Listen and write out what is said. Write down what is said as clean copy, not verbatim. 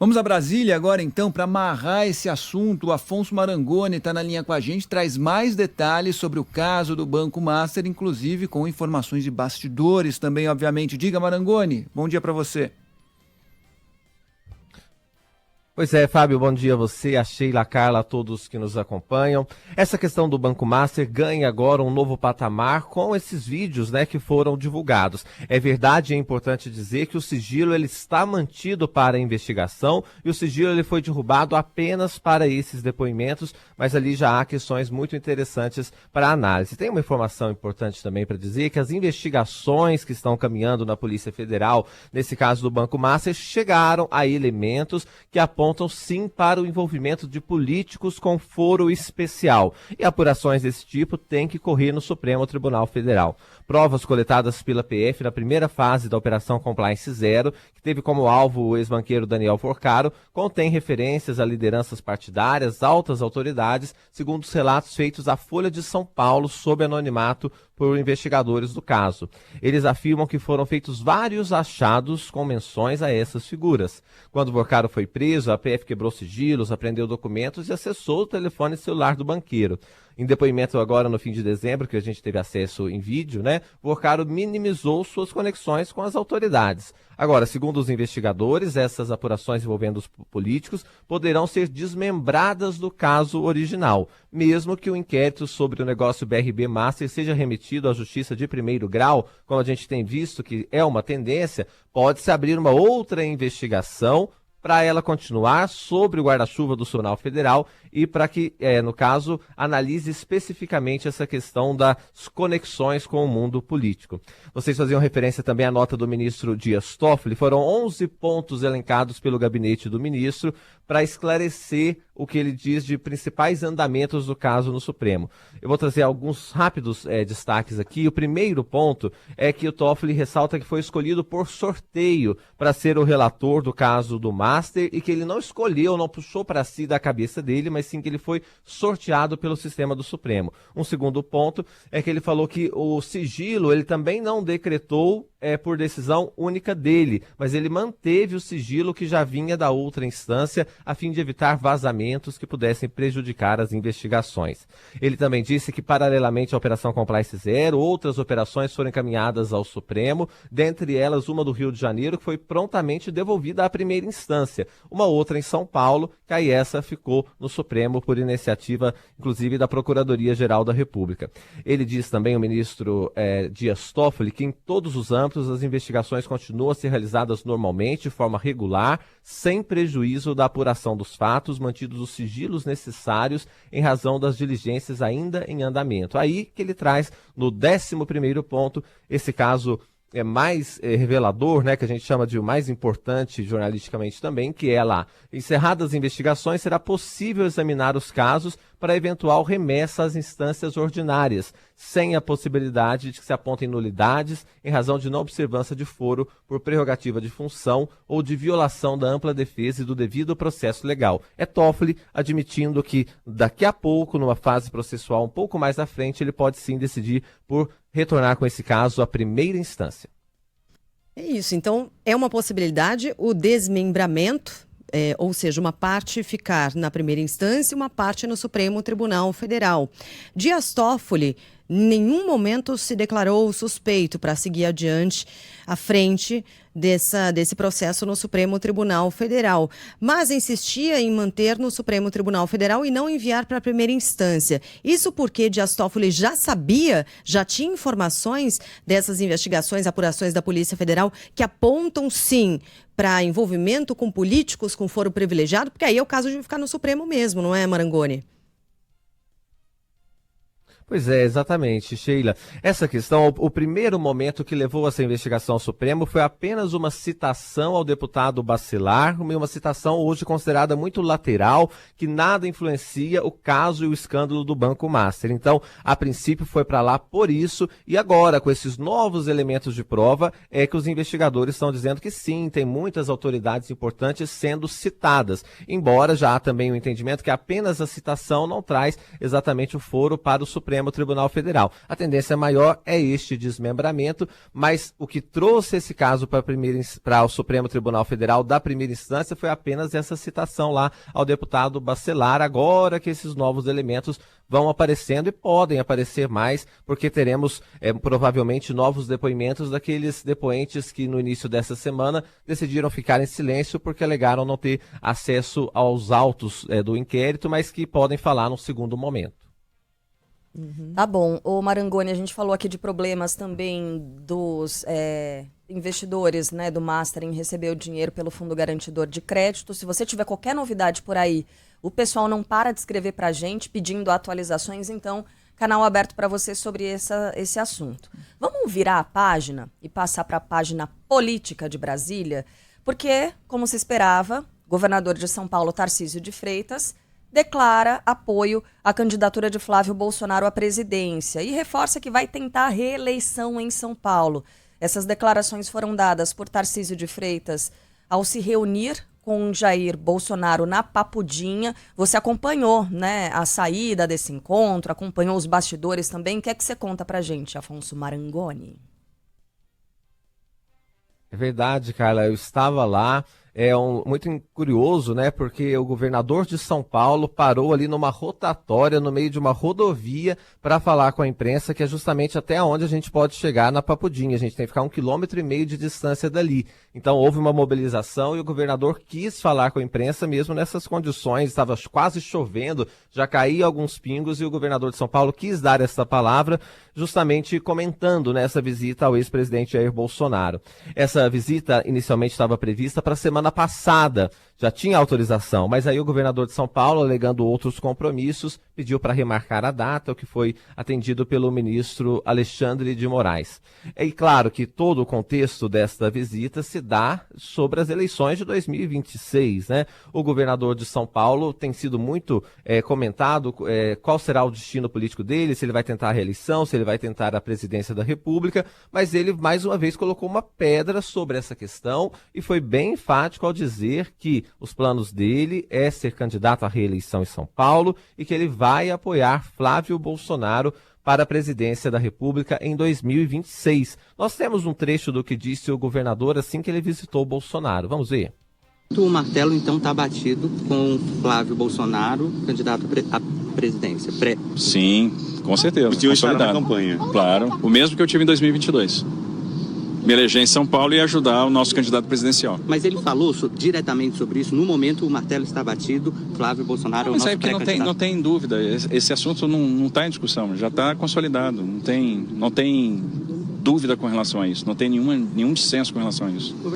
Vamos a Brasília agora, então, para amarrar esse assunto. O Afonso Marangoni está na linha com a gente, traz mais detalhes sobre o caso do Banco Master, inclusive com informações de bastidores também, obviamente. Diga, Marangoni, bom dia para você. Pois é, Fábio, bom dia a você, a Sheila, a Carla, a todos que nos acompanham. Essa questão do Banco Master ganha agora um novo patamar com esses vídeos, que foram divulgados. É verdade, é importante dizer que o sigilo ele está mantido para a investigação e o sigilo ele foi derrubado apenas para esses depoimentos, mas ali já há questões muito interessantes para a análise. Tem uma informação importante também para dizer que as investigações que estão caminhando na Polícia Federal, nesse caso do Banco Master, chegaram a elementos que apontam sim para o envolvimento de políticos com foro especial. E apurações desse tipo têm que correr no Supremo Tribunal Federal. Provas coletadas pela PF na primeira fase da Operação Compliance Zero, que teve como alvo o ex-banqueiro Daniel Forcaro, contém referências a lideranças partidárias, altas autoridades, segundo os relatos feitos à Folha de São Paulo, sob anonimato por investigadores do caso. Eles afirmam que foram feitos vários achados com menções a essas figuras. Quando Forcaro foi preso, a PF quebrou sigilos, apreendeu documentos e acessou o telefone celular do banqueiro. Em depoimento agora no fim de dezembro, que a gente teve acesso em vídeo, Forcaro minimizou suas conexões com as autoridades. Agora, segundo os investigadores, essas apurações envolvendo os políticos poderão ser desmembradas do caso original, mesmo que o inquérito sobre o negócio BRB Master seja remetido à Justiça de primeiro grau, como a gente tem visto que é uma tendência, pode-se abrir uma outra investigação para ela continuar sobre o guarda-chuva do Tribunal Federal e para que, no caso, analise especificamente essa questão das conexões com o mundo político. Vocês faziam referência também à nota do ministro Dias Toffoli. Foram 11 pontos elencados pelo gabinete do ministro para esclarecer o que ele diz de principais andamentos do caso no Supremo. Eu vou trazer alguns rápidos destaques aqui. O primeiro ponto é que o Toffoli ressalta que foi escolhido por sorteio para ser o relator do caso do Master e que ele não escolheu, não puxou para si da cabeça dele, mas sim que ele foi sorteado pelo sistema do Supremo. Um segundo ponto é que ele falou que o sigilo ele também não decretou por decisão única dele, mas ele manteve o sigilo que já vinha da outra instância a fim de evitar vazamentos que pudessem prejudicar as investigações. Ele também disse que, paralelamente à Operação Compliance Zero, outras operações foram encaminhadas ao Supremo, dentre elas uma do Rio de Janeiro, que foi prontamente devolvida à primeira instância, uma outra em São Paulo, que aí essa ficou no Supremo por iniciativa, inclusive, da Procuradoria-Geral da República. Ele diz também, o ministro Dias Toffoli, que em todos os âmbitos as investigações continuam a ser realizadas normalmente, de forma regular, sem prejuízo da apuração dos fatos, mantidos os sigilos necessários em razão das diligências ainda em andamento. Aí que ele traz, no 11º ponto, esse caso mais revelador, que a gente chama de o mais importante jornalisticamente também, que é lá, encerradas as investigações, será possível examinar os casos para eventual remessa às instâncias ordinárias, sem a possibilidade de que se apontem nulidades em razão de não observância de foro por prerrogativa de função ou de violação da ampla defesa e do devido processo legal. É Toffoli admitindo que daqui a pouco, numa fase processual um pouco mais à frente, ele pode sim decidir por retornar com esse caso à primeira instância. É isso, então é uma possibilidade o desmembramento, ou seja, uma parte ficar na primeira instância e uma parte no Supremo Tribunal Federal. Dias Toffoli em nenhum momento se declarou suspeito para seguir adiante à frente desse processo no Supremo Tribunal Federal, mas insistia em manter no Supremo Tribunal Federal e não enviar para a primeira instância. Isso porque Dias Toffoli já sabia, já tinha informações dessas investigações, apurações da Polícia Federal que apontam sim para envolvimento com políticos com foro privilegiado, porque aí é o caso de ficar no Supremo mesmo, não é, Marangoni? Pois é, exatamente, Sheila. Essa questão, o primeiro momento que levou essa investigação ao Supremo foi apenas uma citação ao deputado Bacelar, uma citação hoje considerada muito lateral, que nada influencia o caso e o escândalo do Banco Master. Então, a princípio foi para lá por isso, e agora, com esses novos elementos de prova, é que os investigadores estão dizendo que sim, tem muitas autoridades importantes sendo citadas, embora já há também o entendimento que apenas a citação não traz exatamente o foro para o Supremo Supremo Tribunal Federal. A tendência maior é este desmembramento, mas o que trouxe esse caso para o Supremo Tribunal Federal da primeira instância foi apenas essa citação lá ao deputado Bacelar, agora que esses novos elementos vão aparecendo e podem aparecer mais, porque teremos provavelmente novos depoimentos daqueles depoentes que no início dessa semana decidiram ficar em silêncio porque alegaram não ter acesso aos autos do inquérito, mas que podem falar num segundo momento. Tá bom. Ô Marangoni, a gente falou aqui de problemas também dos investidores, né, do Master em receber o dinheiro pelo Fundo Garantidor de Crédito. Se você tiver qualquer novidade por aí, o pessoal não para de escrever pra gente pedindo atualizações, então canal aberto para você sobre esse assunto. Vamos virar a página e passar para a página política de Brasília, porque, como se esperava, o governador de São Paulo, Tarcísio de Freitas, declara apoio à candidatura de Flávio Bolsonaro à presidência e reforça que vai tentar a reeleição em São Paulo. Essas declarações foram dadas por Tarcísio de Freitas ao se reunir com Jair Bolsonaro na Papudinha. Você acompanhou, né, a saída desse encontro, acompanhou os bastidores também. O que é que você conta pra gente, Afonso Marangoni? É verdade, Carla, eu estava lá. Muito curioso, né? Porque o governador de São Paulo parou ali numa rotatória, no meio de uma rodovia, para falar com a imprensa, que é justamente até onde a gente pode chegar na Papudinha. A gente tem que ficar 1,5 km de distância dali. Então houve uma mobilização e o governador quis falar com a imprensa mesmo nessas condições. Estava quase chovendo, já caía alguns pingos e o governador de São Paulo quis dar essa palavra, justamente comentando nessa visita ao ex-presidente Jair Bolsonaro. Essa visita inicialmente estava prevista para a semana passada, já tinha autorização, mas aí o governador de São Paulo, alegando outros compromissos, pediu para remarcar a data, o que foi atendido pelo ministro Alexandre de Moraes. E claro que todo o contexto desta visita se dá sobre as eleições de 2026, né? O governador de São Paulo tem sido muito comentado qual será o destino político dele, se ele vai tentar a reeleição, se ele vai tentar a presidência da República, mas ele mais uma vez colocou uma pedra sobre essa questão e foi bem enfático ao dizer que os planos dele é ser candidato à reeleição em São Paulo e que ele vai apoiar Flávio Bolsonaro para a presidência da República em 2026. Nós temos um trecho do que disse o governador assim que ele visitou Bolsonaro. Vamos ver. O martelo, então, está batido com Flávio Bolsonaro, candidato à presidência. Sim, com certeza. O senhor está na campanha. Claro, o mesmo que eu tive em 2022. Me eleger em São Paulo e ajudar o nosso candidato presidencial. Mas ele falou diretamente sobre isso. No momento, o martelo está batido, Flávio Bolsonaro é o nosso pré-candidato. Não tem dúvida. Esse assunto não está em discussão, já está consolidado. Não tem dúvida com relação a isso. Não tem nenhum dissenso com relação a isso.